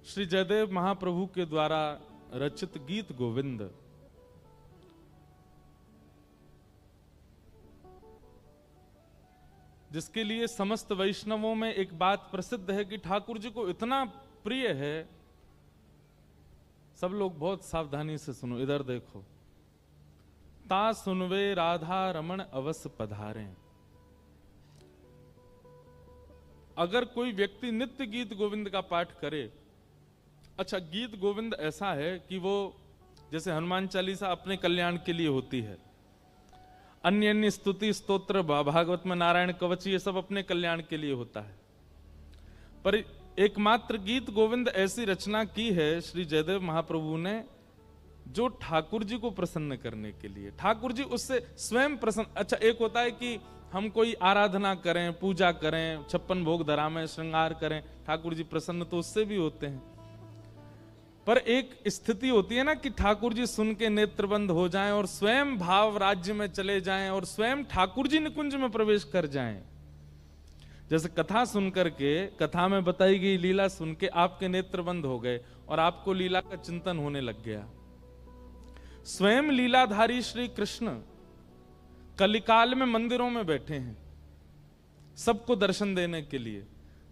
श्री जयदेव महाप्रभु के द्वारा रचित गीत गोविंद जिसके लिए समस्त वैष्णवों में एक बात प्रसिद्ध है कि ठाकुर जी को इतना प्रिय है। सब लोग बहुत सावधानी से सुनो, इधर देखो। ता सुनवे राधा रमण अवस पधारें। अगर कोई व्यक्ति नित्य गीत गोविंद का पाठ करे, अच्छा गीत गोविंद ऐसा है कि वो जैसे हनुमान चालीसा अपने कल्याण के लिए होती है, अन्य अन्य स्तुति स्तोत्र भागवत में नारायण कवच ये सब अपने कल्याण के लिए होता है, पर एकमात्र गीत गोविंद ऐसी रचना की है श्री जयदेव महाप्रभु ने जो ठाकुर जी को प्रसन्न करने के लिए, ठाकुर जी उससे स्वयं प्रसन्न। अच्छा एक होता है कि हम कोई आराधना करें, पूजा करें, 56 भोग धरामें, श्रृंगार करें, ठाकुर जी प्रसन्न तो उससे भी होते हैं, पर एक स्थिति होती है ना कि ठाकुर जी सुन के नेत्र बंद हो जाएं और स्वयं भाव राज्य में चले जाएं और स्वयं ठाकुर जी निकुंज में प्रवेश कर जाएं। जैसे कथा सुनकर के, कथा में बताई गई लीला सुन के आपके नेत्र बंद हो गए और आपको लीला का चिंतन होने लग गया। स्वयं लीलाधारी श्री कृष्ण कलिकाल में मंदिरों में बैठे हैं सबको दर्शन देने के लिए।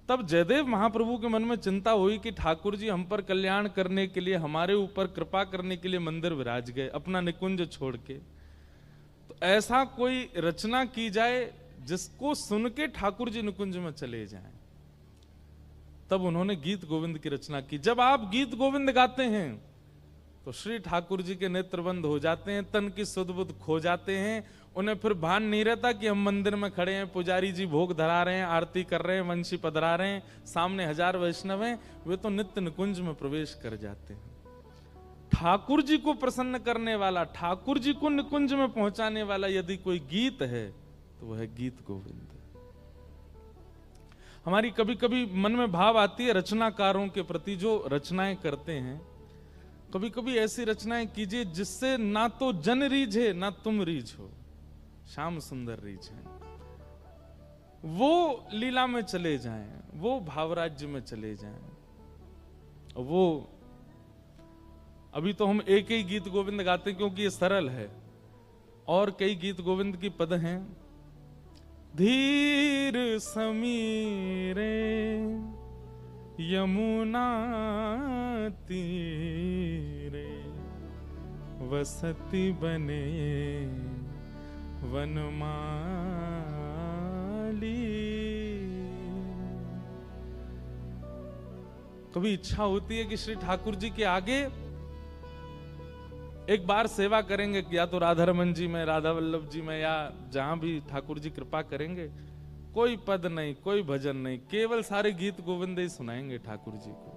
तब जयदेव महाप्रभु के मन में चिंता हुई कि ठाकुर जी हम पर कल्याण करने के लिए, हमारे ऊपर कृपा करने के लिए मंदिर विराज गए अपना निकुंज छोड़ के, तो ऐसा कोई रचना की जाए जिसको सुन के ठाकुर जी निकुंज में चले जाएं। तब उन्होंने गीत गोविंद की रचना की। जब आप गीत गोविंद गाते हैं तो श्री ठाकुर जी के नेत्र बंद हो जाते हैं, तन की सुध बुध खो जाते हैं, उन्हें फिर भान नहीं रहता कि हम मंदिर में खड़े हैं, पुजारी जी भोग धरा रहे हैं, आरती कर रहे हैं, वंशी पधरा रहे हैं, सामने 1000 वैष्णव हैं, वे तो नित्य निकुंज में प्रवेश कर जाते हैं। ठाकुर जी को प्रसन्न करने वाला, ठाकुर जी को निकुंज में पहुंचाने वाला यदि कोई गीत है तो वह है गीत गोविंद। हमारी कभी कभी मन में भाव आती है रचनाकारों के प्रति जो रचनाएं करते हैं, कभी कभी ऐसी रचनाएं कीजिए जिससे ना तो जन रीझे ना तुम रीझो, श्याम सुंदर रीझे, वो लीला में चले जाएं, वो भावराज्य में चले जाएं। वो अभी तो हम एक ही गीत गोविंद गाते हैं क्योंकि ये सरल है, और कई गीत गोविंद की पद हैं। धीर समीरे यमुना तीरे वसति बने वनमाली। कभी इच्छा होती है कि श्री ठाकुर जी के आगे एक बार सेवा करेंगे, या तो राधा रमन जी में, राधा वल्लभ जी में, या जहां भी ठाकुर जी कृपा करेंगे, कोई पद नहीं, कोई भजन नहीं, केवल सारे गीत गोविंद ही सुनाएंगे ठाकुर जी को।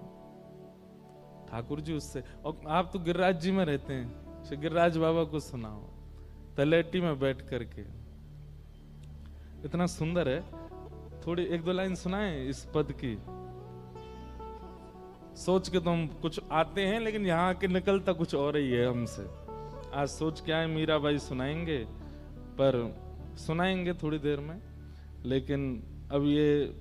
ठाकुर जी उससे, और आप तो गिरिराज जी में रहते हैं, श्री गिरिराज बाबा को सुनाओ तलेटी में बैठ करके, इतना सुंदर है। थोड़ी 1-2 लाइन सुनाएं इस पद की। सोच के तो हम कुछ आते हैं लेकिन यहाँ के निकलता कुछ और ही है हमसे। आज सोच के आए मीराबाई सुनाएंगे, पर सुनाएंगे थोड़ी देर में, लेकिन अब ये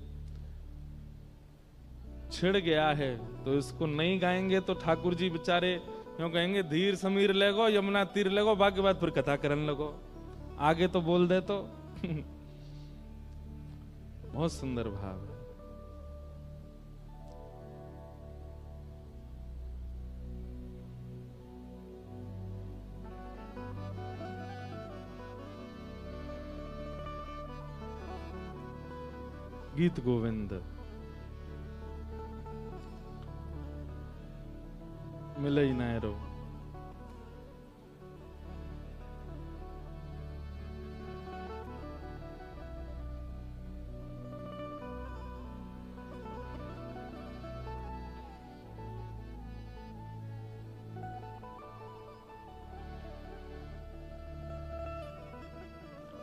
छिड़ गया है तो इसको नहीं गाएंगे तो ठाकुर जी बेचारे यूं कहेंगे, धीर समीर लगो यमुना तीर लगो, बाकी बात फिर कथा करने लगो, आगे तो बोल दे तो। बहुत सुंदर भाव है। गीत गोविंद मिले ही नायरो।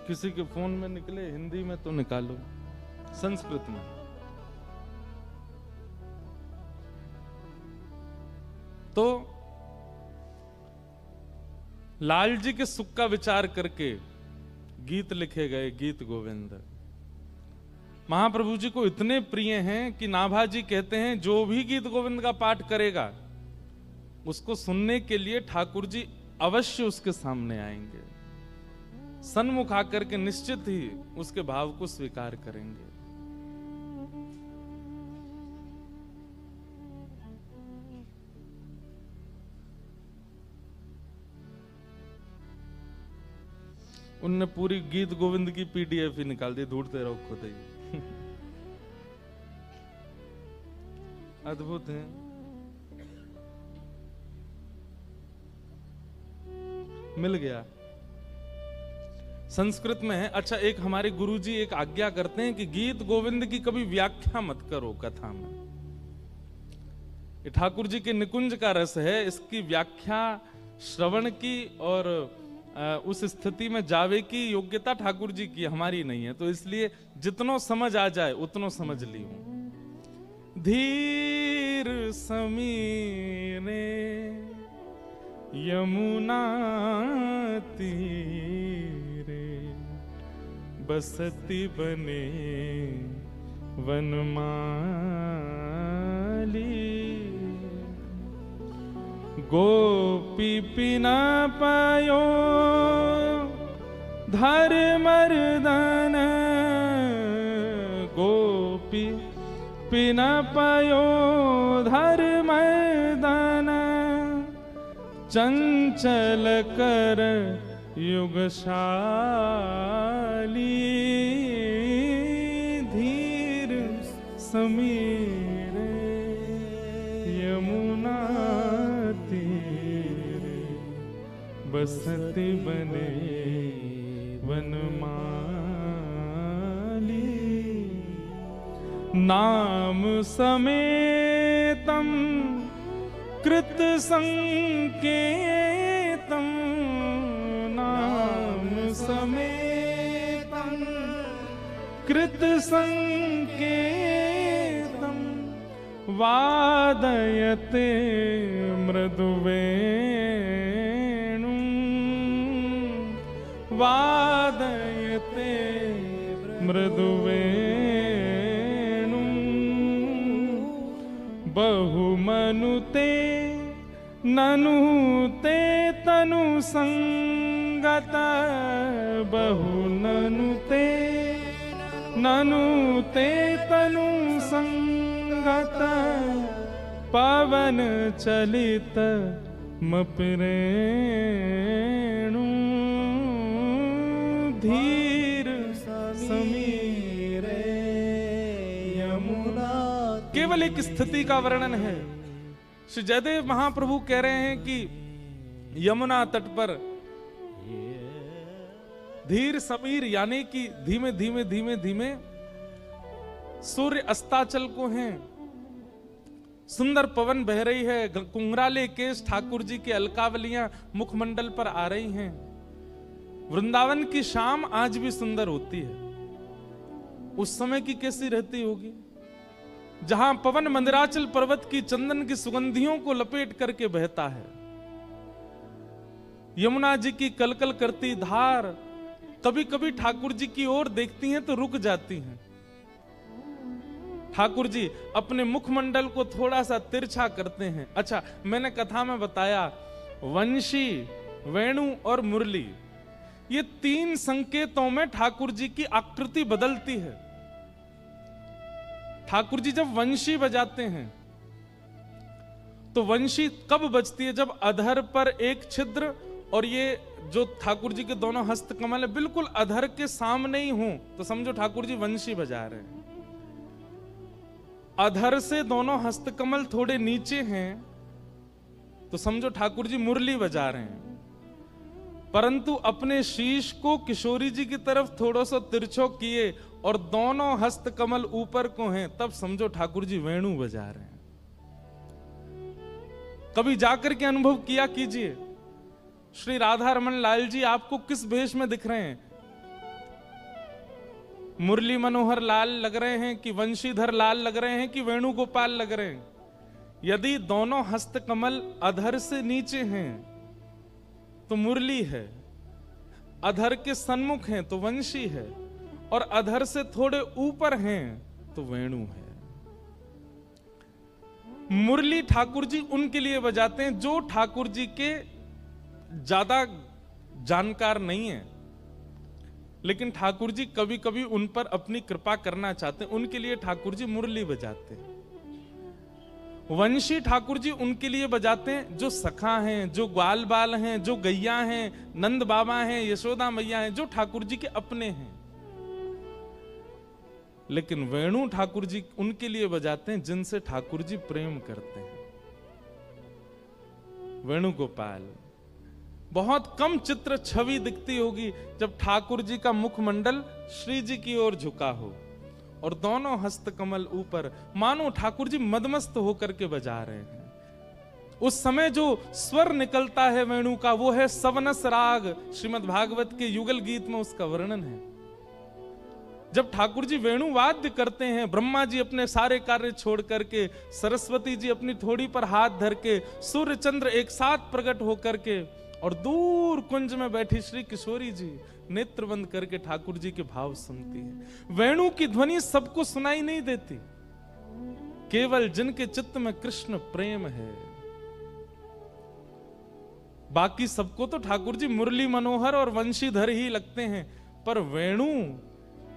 किसी के फोन में निकले हिंदी में तो निकालो, संस्कृत में। तो लाल जी के सुख का विचार करके गीत लिखे गए, गीत गोविंद। महाप्रभु जी को इतने प्रिय हैं कि नाभा जी कहते हैं जो भी गीत गोविंद का पाठ करेगा उसको सुनने के लिए ठाकुर जी अवश्य उसके सामने आएंगे, सन्मुख आकर के निश्चित ही उसके भाव को स्वीकार करेंगे। उनने पूरी गीत गोविंद की पीडीएफ ही निकाल दी, ढूंढते रहो खुद ही। अद्भुत है। मिल गया, संस्कृत में है। अच्छा, एक हमारे गुरुजी एक आज्ञा करते हैं कि गीत गोविंद की कभी व्याख्या मत करो कथा में। ये ठाकुर जी के निकुंज का रस है, इसकी व्याख्या श्रवण की और उस स्थिति में जावे की योग्यता ठाकुर जी की, हमारी नहीं है। तो इसलिए जितनो समझ आ जाए उतनो समझ ली हूं। धीर समीरे यमुना तीरे बसती बने वनमाली, गोपी पिना पायो धर्मर्दन, गोपी पिना पायो धर्मर्दन, चंचल कर युगशाली, धीर समीरे यमुना तीरे बसती बने वनमाली, नाम समेतम कृत संकेतम, नाम समेतम कृत संकेतम, वादयते मृदुवेणु, वादयते मृदुवेणु, बहुमनुते ननुते तनु संगत, बहुननुते ननुते तनु संगत, पवन चलित मपरेणु, धीर समीरे यमुना। केवल एक स्थिति का वर्णन है। श्री जयदेव महाप्रभु कह रहे हैं कि यमुना तट पर धीर समीर यानी कि धीमे धीमे धीमे धीमे सूर्य अस्ताचल को हैं, सुंदर पवन बह रही है, कुंगराले केश ठाकुर जी के अलकावलियां मुखमंडल पर आ रही हैं। वृंदावन की शाम आज भी सुंदर होती है। उस समय की कैसी रहती होगी, जहां पवन मंदिराचल पर्वत की चंदन की सुगंधियों को लपेट करके बहता है। यमुना जी की कलकल करती धार कभी कभी ठाकुर जी की ओर देखती हैं तो रुक जाती हैं। ठाकुर जी अपने मुखमंडल को थोड़ा सा तिरछा करते हैं। अच्छा, मैंने कथा में बताया वंशी, वेणु और मुरली, ये तीन संकेतों में ठाकुर जी की आकृति बदलती है। ठाकुर जी जब वंशी बजाते हैं तो वंशी कब बजती है, जब अधर पर एक छिद्र और ये जो ठाकुर जी के दोनों हस्त कमल है बिल्कुल अधर के सामने ही हो तो समझो ठाकुर जी वंशी बजा रहे हैं। अधर से दोनों हस्तकमल थोड़े नीचे हैं तो समझो ठाकुर जी मुरली बजा रहे हैं। परंतु अपने शीश को किशोरी जी की तरफ थोड़ा सा तिरछो किए और दोनों हस्तकमल ऊपर को हैं, तब समझो ठाकुर जी वेणु बजा रहे हैं। कभी जाकर के अनुभव किया कीजिए। श्री राधा रमन लाल जी आपको किस भेष में दिख रहे हैं? मुरली मनोहर लाल लग रहे हैं कि वंशीधर लाल लग रहे हैं कि वेणुगोपाल लग रहे हैं? यदि दोनों हस्तकमल अधर से नीचे हैं तो मुरली है, अधर के सन्मुख हैं तो वंशी है, और अधर से थोड़े ऊपर हैं तो वेणु है। मुरली ठाकुर जी उनके लिए बजाते हैं जो ठाकुर जी के ज्यादा जानकार नहीं है, लेकिन ठाकुर जी कभी कभी उन पर अपनी कृपा करना चाहते हैं, उनके लिए ठाकुर जी मुरली बजाते हैं। वंशी ठाकुर जी उनके लिए बजाते हैं जो सखा हैं, जो ग्वाल बाल हैं, जो गैया हैं, नंद बाबा हैं, यशोदा मैया हैं, जो ठाकुर जी के अपने हैं। लेकिन वेणु ठाकुर जी उनके लिए बजाते हैं जिनसे ठाकुर जी प्रेम करते हैं। वेणुगोपाल बहुत कम चित्र छवि दिखती होगी जब ठाकुर जी का मुखमंडल श्री जी की ओर झुका हो और दोनों हस्त कमल ऊपर, मानो ठाकुर जी मदमस्त होकर के बजा रहे हैं। उस समय जो स्वर निकलता है वेणु का वो है सवनस राग। श्रीमद् भागवत के युगल गीत में उसका वर्णन है। जब ठाकुर जी वेणु वाद्य करते हैं, ब्रह्मा जी अपने सारे कार्य छोड़ करके, सरस्वती जी अपनी थोड़ी पर हाथ धर के, सूर्य चंद्र एक साथ प्रकट होकर के, और दूर कुंज में बैठी श्री किशोरी जी नेत्र बंद करके ठाकुर जी के भाव सुनती है। वेणु की ध्वनि सबको सुनाई नहीं देती, केवल जिनके चित्त में कृष्ण प्रेम है। बाकी सबको तो ठाकुर जी मुरली मनोहर और वंशीधर ही लगते हैं, पर वेणु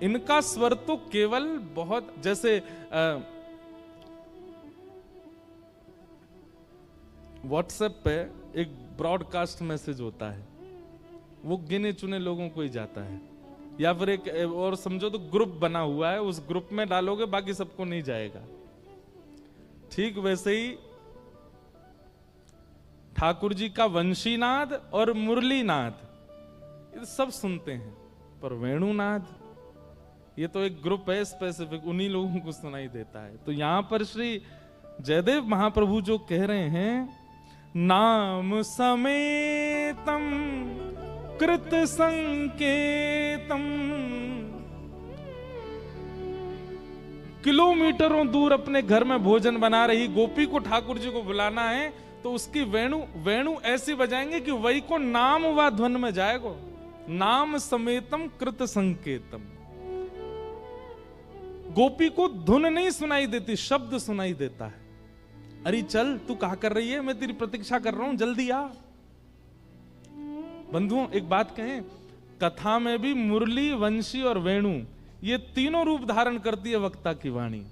इनका स्वर तो केवल बहुत, जैसे व्हाट्सएप पे एक ब्रॉडकास्ट मैसेज होता है, वो गिने चुने लोगों को ही जाता है, या फिर एक और समझो तो ग्रुप बना हुआ है, उस ग्रुप में डालोगे बाकी सबको नहीं जाएगा। ठीक वैसे ही ठाकुर जी का वंशीनाद और मुरलीनाद ये सब सुनते हैं, पर वेणुनाद ये तो एक ग्रुप है स्पेसिफिक, उन्हीं लोगों को सुनाई देता है। तो यहां पर श्री जयदेव महाप्रभु जो कह रहे हैं, नाम समेतम कृत संकेतम, किलोमीटरों दूर अपने घर में भोजन बना रही गोपी को ठाकुर जी को बुलाना है तो उसकी वेणु ऐसी बजाएंगे कि वही को नाम व ध्वन में जाएगा। नाम समेतम कृत संकेतम। गोपी को धुन नहीं सुनाई देती, शब्द सुनाई देता है। अरे चल, तू कहा कर रही है, मैं तेरी प्रतीक्षा कर रहा हूं, जल्दी आ। बंधुओं एक बात कहें, कथा में भी मुरली, वंशी और वेणु ये तीनों रूप धारण करती है वक्ता की वाणी।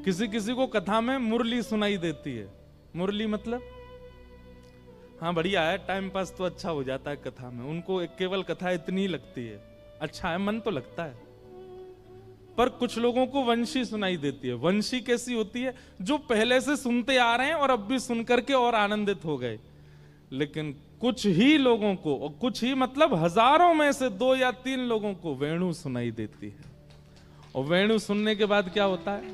किसी किसी को कथा में मुरली सुनाई देती है। मुरली मतलब हाँ बढ़िया है, टाइम पास तो अच्छा हो जाता है कथा में, उनको केवल कथा इतनी ही लगती है, अच्छा है, मन तो लगता है। पर कुछ लोगों को वंशी सुनाई देती है। वंशी कैसी होती है? जो पहले से सुनते आ रहे हैं और अब भी सुन करके और आनंदित हो गए। लेकिन कुछ ही लोगों को, और कुछ ही मतलब हजारों में से 2 या 3 लोगों को वेणु सुनाई देती है। और वेणु सुनने के बाद क्या होता है?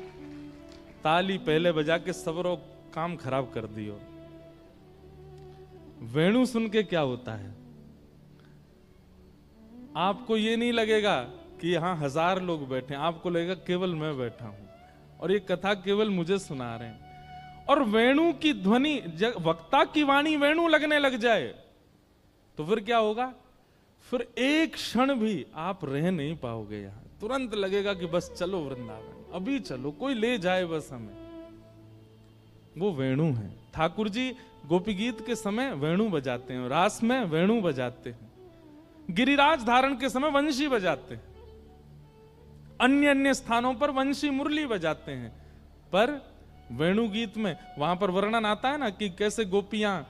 ताली पहले बजा के सबरों काम खराब कर दियो। वेणु सुन के क्या होता है? आपको ये नहीं लगेगा कि यहां 1000 लोग बैठे हैं, आपको लगेगा केवल मैं बैठा हूं और ये कथा केवल मुझे सुना रहे हैं। और वेणु की ध्वनि, वक्ता की वाणी वेणु लगने लग जाए तो फिर क्या होगा? फिर एक क्षण भी आप रह नहीं पाओगे यहां, तुरंत लगेगा कि बस चलो वृंदावन, अभी चलो, कोई ले जाए बस हमें। वो वेणु है। ठाकुर जी गोपी गीत के समय वेणु बजाते हैं, रास में वेणु बजाते हैं, गिरिराज धारण के समय वंशी बजाते हैं, अन्य अन्य स्थानों पर वंशी मुरली बजाते हैं। पर वेणु गीत में वहां पर वर्णन आता है ना कि कैसे गोपियां,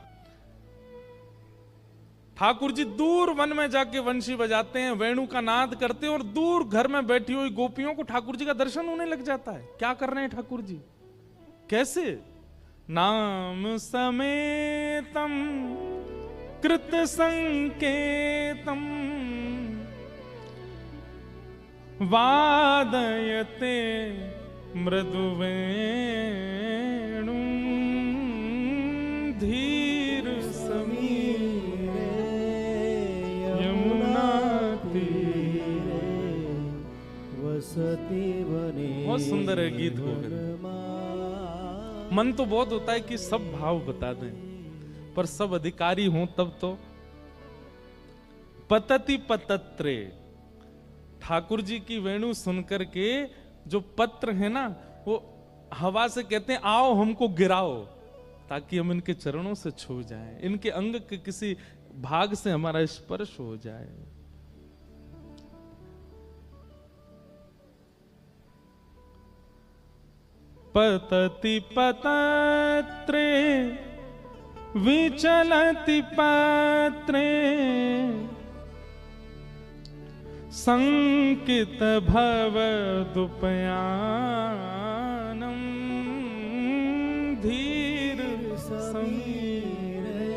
ठाकुर जी दूर वन में जाके वंशी बजाते हैं, वेणु का नाद करते हैं और दूर घर में बैठी हुई गोपियों को ठाकुर जी का दर्शन होने लग जाता है। क्या कर रहे हैं ठाकुर जी? कैसे? नाम समेतम कृत संकेतम वादयते मृदुवेणु धीर समीरे यमुना तीरे वसति वने। बहुत सुंदर है गीत को। मन तो बहुत होता है कि सब भाव बता दें, पर सब अधिकारी हों तब तो। पतति पतत्रे, ठाकुर जी की वेणु सुनकर के जो पत्र है ना, वो हवा से कहते हैं आओ हमको गिराओ, ताकि हम इनके चरणों से छू जाएं, इनके अंग के किसी भाग से हमारा स्पर्श हो जाए। पतति पतत्रे विचलति पत्रे संकित भवदुपयानम धीर समीरे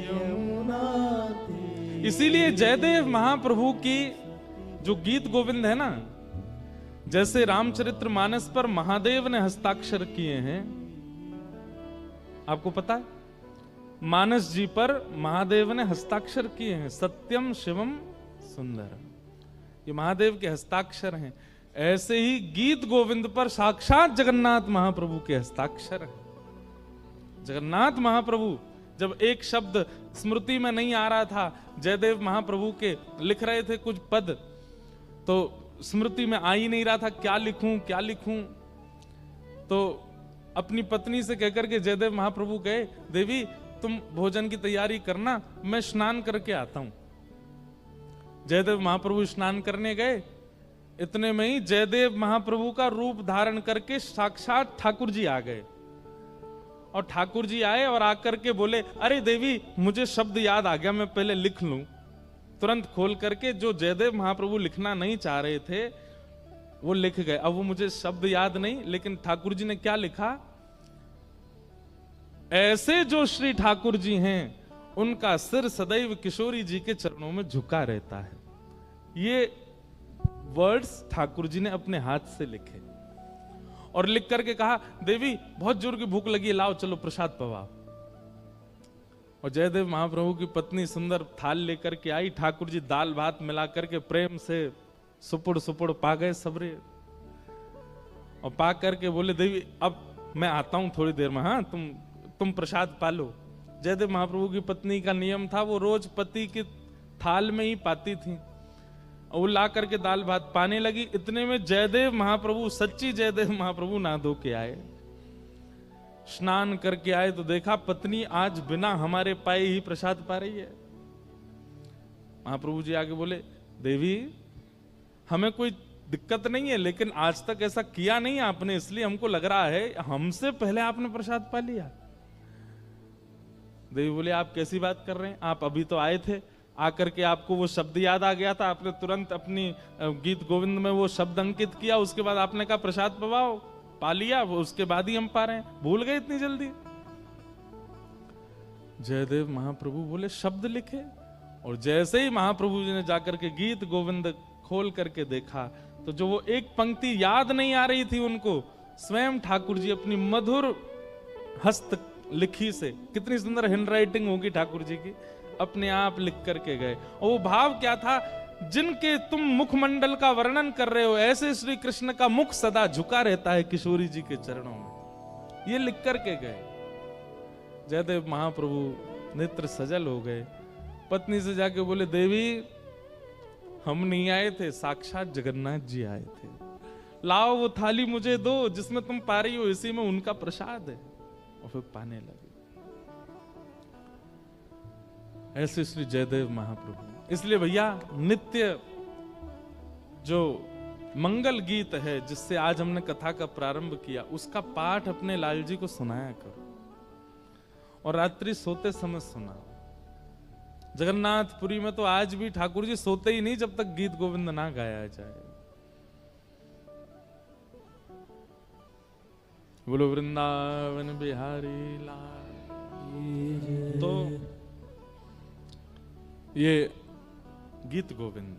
यमुना। इसीलिए जयदेव महाप्रभु की जो गीत गोविंद है ना, जैसे रामचरितमानस पर महादेव ने हस्ताक्षर किए हैं, आपको पता है मानस जी पर महादेव ने हस्ताक्षर किए हैं, सत्यम शिवम सुंदर, ये महादेव के हस्ताक्षर हैं। ऐसे ही गीत गोविंद पर साक्षात जगन्नाथ महाप्रभु के हस्ताक्षर हैं। जगन्नाथ महाप्रभु जब एक शब्द स्मृति में नहीं आ रहा था, जयदेव महाप्रभु के लिख रहे थे कुछ पद, तो स्मृति में आ ही नहीं रहा था, क्या लिखूं क्या लिखूं, तो अपनी पत्नी से कहकर के जयदेव महाप्रभु गए, देवी तुम भोजन की तैयारी करना, मैं स्नान करके आता हूं। जयदेव महाप्रभु स्नान करने गए, इतने में ही जयदेव महाप्रभु का रूप धारण करके साक्षात ठाकुर जी आ गए। और ठाकुर जी आए और आकर के बोले, अरे देवी मुझे शब्द याद आ गया, मैं पहले लिख लूं। तुरंत खोल करके जो जयदेव महाप्रभु लिखना नहीं चाह रहे थे वो लिख गए। अब वो मुझे शब्द याद नहीं, लेकिन ठाकुर जी ने क्या लिखा, ऐसे जो श्री ठाकुर जी हैं उनका सिर सदैव किशोरी जी के चरणों में झुका रहता है। ये वर्ड्स ठाकुर जी ने अपने हाथ से लिखे और लिख करके कहा, देवी बहुत जोर की भूख लगी है, लाओ चलो प्रसाद पवाओ। और जयदेव महाप्रभु की पत्नी सुंदर थाल लेकर के आई, ठाकुर जी दाल भात मिला करके प्रेम से सुपुड़ सुपुड़ पा गए सबरे, और पा करके बोले, देवी अब मैं आता हूं थोड़ी देर में, हाँ तुम प्रसाद पा लो। जयदेव महाप्रभु की पत्नी का नियम था, वो रोज पति की थाल में ही पाती थी, और वो ला करके दाल भात पाने लगी। इतने में जयदेव महाप्रभु, सच्ची जयदेव महाप्रभु नहा धो के आए, स्नान करके आए, तो देखा पत्नी आज बिना हमारे पाए ही प्रसाद पा रही है। महाप्रभु जी आगे बोले, देवी हमें कोई दिक्कत नहीं है, लेकिन आज तक ऐसा किया नहीं आपने, इसलिए हमको लग रहा है हमसे पहले आपने प्रसाद पा लिया। देवी बोले, आप कैसी बात कर रहे हैं, आप अभी तो आए थे, आकर के आपको वो शब्द याद आ गया था, आपने तुरंत अपनी गीत गोविंद में वो शब्द अंकित किया, उसके बाद आपने कहा प्रसाद पवाओ, पा लिया, वो उसके बाद ही हम पा रहे हैं, भूल गए इतनी जल्दी। जयदेव महाप्रभु बोले, शब्द लिखे। और जैसे ही महाप्रभु जी ने जाकर के गीत गोविंद खोल करके देखा, तो जो वो एक पंक्ति याद नहीं आ रही थी उनको, स्वयं ठाकुर जी अपनी मधुर हस्त लिखी से, कितनी सुंदर हैंड राइटिंग होगी ठाकुर जी की, अपने आप लिख करके गए। और वो भाव क्या था, जिनके तुम मुखमंडल का वर्णन कर रहे हो, ऐसे श्री कृष्ण का मुख सदा झुका रहता है किशोरी जी के चरणों में, ये लिख करके गए। जयदेव महाप्रभु नेत्र सजल हो गए, पत्नी से जाके बोले, देवी हम नहीं आए थे, साक्षात जगन्नाथ जी आए थे, लाओ वो थाली मुझे दो जिसमें तुम पा रही हो, इसी में उनका प्रसाद है। और फिर पाने लगे। ऐसे श्री जयदेव महाप्रभु। इसलिए भैया नित्य जो मंगल गीत है जिससे आज हमने कथा का प्रारंभ किया, उसका पाठ अपने लाल जी को सुनाया करो, और रात्रि सोते समय सुनाओ। जगन्नाथपुरी में तो आज भी ठाकुर जी सोते ही नहीं जब तक गीत गोविंद ना गाया जाए। बोलो वृंदावन बिहारी लाल। तो ये गीत गोविंद